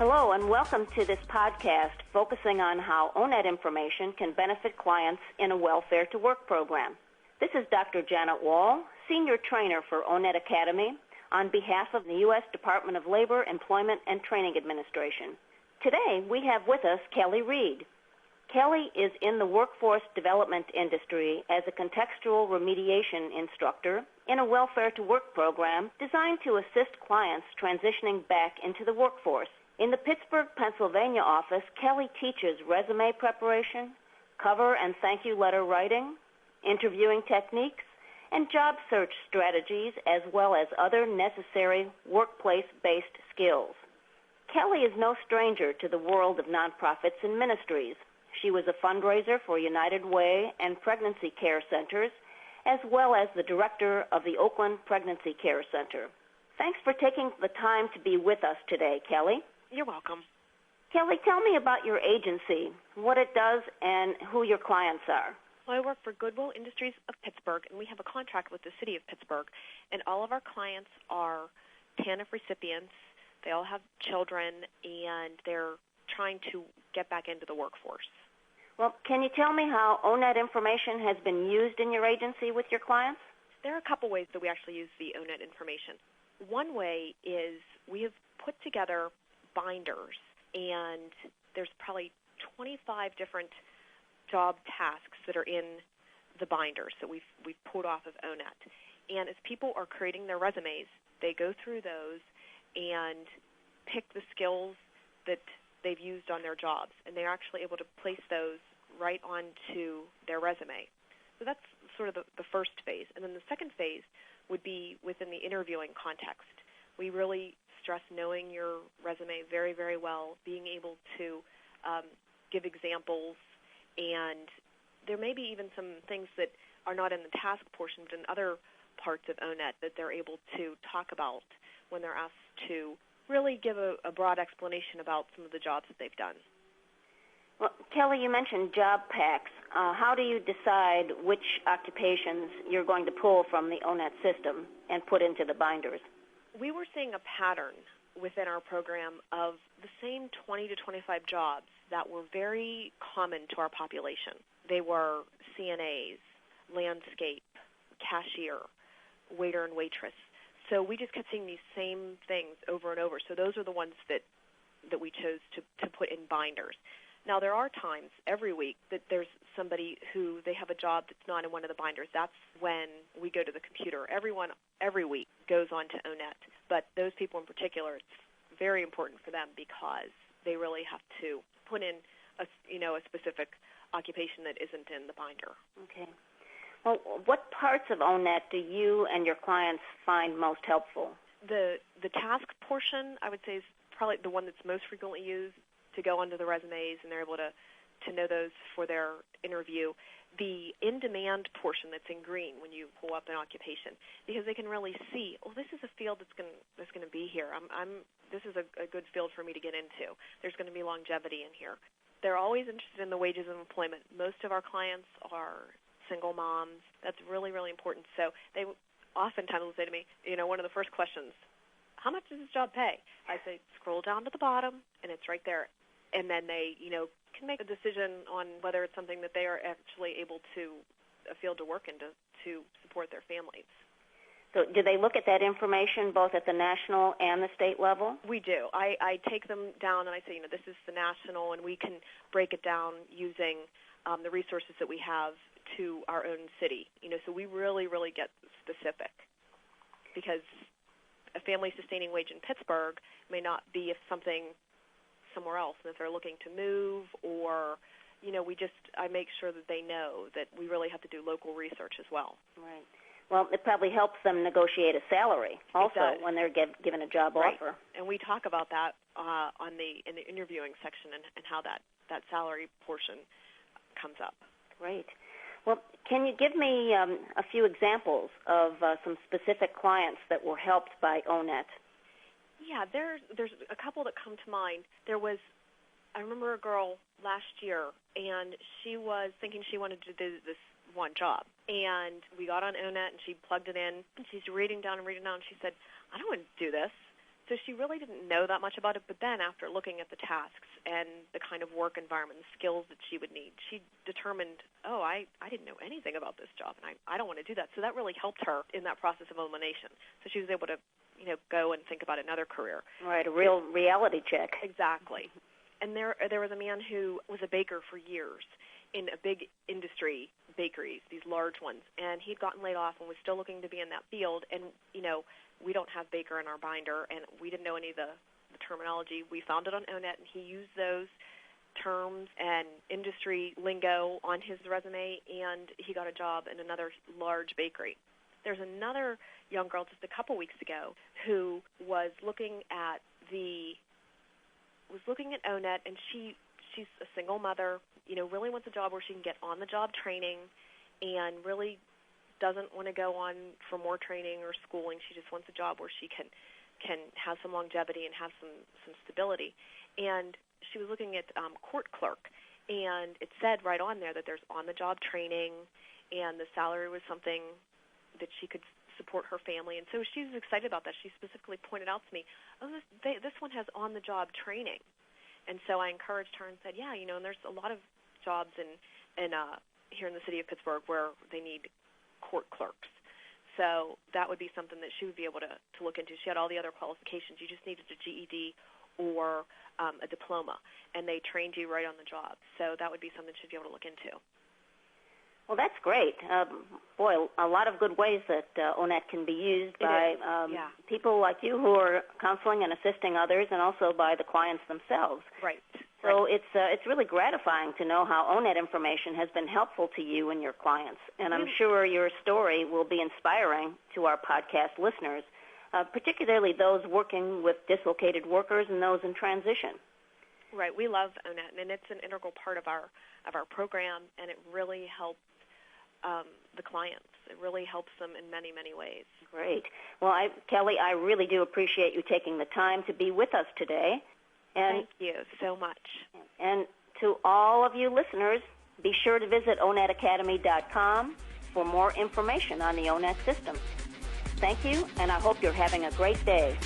Hello and welcome to this podcast focusing on how ONET information can benefit clients in a Welfare to Work program. This is Dr. Janet Wall, Senior Trainer for ONET Academy on behalf of the U.S. Department of Labor, Employment, and Training Administration. Today we have with us Kelly Reed. Kelly is in the workforce development industry as a contextual remediation instructor in a Welfare to Work program designed to assist clients transitioning back into the workforce. In the Pittsburgh, Pennsylvania office, Kelly teaches resume preparation, cover and thank you letter writing, interviewing techniques, and job search strategies, as well as other necessary workplace-based skills. Kelly is no stranger to the world of nonprofits and ministries. She was a fundraiser for United Way and Pregnancy Care Centers, as well as the director of the Oakland Pregnancy Care Center. Thanks for taking the time to be with us today, Kelly. You're welcome. Kelly, tell me about your agency, what it does, and who your clients are. Well, I work for Goodwill Industries of Pittsburgh, and we have a contract with the city of Pittsburgh. And all of our clients are TANF recipients. They all have children, and they're trying to get back into the workforce. Well, can you tell me how ONET information has been used in your agency with your clients? There are a couple ways that we actually use the ONET information. One way is we have put together binders, and there's probably 25 different job tasks that are in the binders that we've pulled off of ONET. And as people are creating their resumes, they go through those and pick the skills that they've used on their jobs, and they're actually able to place those right onto their resume. So that's sort of the first phase. And then the second phase would be within the interviewing context. We really stress knowing your resume very, very well, being able to give examples, and there may be even some things that are not in the task portion, but in other parts of ONET that they're able to talk about when they're asked to really give a broad explanation about some of the jobs that they've done. Well, Kelly, you mentioned job packs. How do you decide which occupations you're going to pull from the ONET system and put into the binders? We were seeing a pattern within our program of the same 20 to 25 jobs that were very common to our population. They were CNAs, landscape, cashier, waiter and waitress. So we just kept seeing these same things over and over. So those are the ones that we chose to put in binders. Now, there are times every week that there's somebody who they have a job that's not in one of the binders. That's when we go to the computer. Everyone every week goes on to ONET, but those people in particular, it's very important for them because they really have to put in a specific occupation that isn't in the binder. Okay. Well, what parts of ONET do you and your clients find most helpful? The task portion, I would say, is probably the one that's most frequently used to go onto the resumes, and they're able to know those for their interview. The in-demand portion that's in green when you pull up an occupation, because they can really see, this is a field that's going to be here. This is a good field for me to get into. There's going to be longevity in here. They're always interested in the wages of employment. Most of our clients are single moms. That's really, really important. So they oftentimes will say to me, one of the first questions, how much does this job pay? I say, scroll down to the bottom, and it's right there. And then they, can make a decision on whether it's something that they are actually able to, a field to work in to support their families. So do they look at that information both at the national and the state level? We do. I take them down and I say, this is the national, and we can break it down using the resources that we have to our own city. So we really, really get specific, because a family-sustaining wage in Pittsburgh may not be something somewhere else, and if they're looking to move or, I make sure that they know that we really have to do local research as well. Right. Well, it probably helps them negotiate a salary also when they're given a job offer. And we talk about that in the interviewing section and how that salary portion comes up. Great. Well, can you give me a few examples of some specific clients that were helped by ONET? Yeah, there's a couple that come to mind. I remember a girl last year, and she was thinking she wanted to do this one job. And we got on ONET, and she plugged it in, and she's reading down, and she said, I don't want to do this. So she really didn't know that much about it, but then after looking at the tasks and the kind of work environment, the skills that she would need, she determined, I didn't know anything about this job, and I don't want to do that. So that really helped her in that process of elimination. So she was able to, go and think about another career. Right, a real reality check. Exactly. And there was a man who was a baker for years in a big industry, bakeries, these large ones, and he'd gotten laid off and was still looking to be in that field. And, we don't have baker in our binder, and we didn't know any of the terminology. We found it on ONET, and he used those terms and industry lingo on his resume, and he got a job in another large bakery. There's another young girl just a couple weeks ago who was looking at ONET, and she's a single mother, really wants a job where she can get on-the-job training and really doesn't want to go on for more training or schooling. She just wants a job where she can have some longevity and have some stability. And she was looking at court clerk, and it said right on there that there's on-the-job training, and the salary was something that she could support her family. And so she was excited about that. She specifically pointed out to me, this one has on-the-job training. And so I encouraged her and said, and there's a lot of jobs in here in the city of Pittsburgh where they need court clerks. So that would be something that she would be able to look into. She had all the other qualifications. You just needed a GED or a diploma, and they trained you right on the job. So that would be something she'd be able to look into. Well, that's great. Boy, a lot of good ways that ONET can be used by people like you who are counseling and assisting others, and also by the clients themselves. Right. So it's really gratifying to know how ONET information has been helpful to you and your clients. And I'm sure your story will be inspiring to our podcast listeners, particularly those working with dislocated workers and those in transition. Right. We love ONET, and it's an integral part of our program, and it really helps the clients. It really helps them in many, many ways. Great. Well, Kelly, I really do appreciate you taking the time to be with us today. And thank you so much. And to all of you listeners, be sure to visit onetacademy.com for more information on the ONET system. Thank you, and I hope you're having a great day.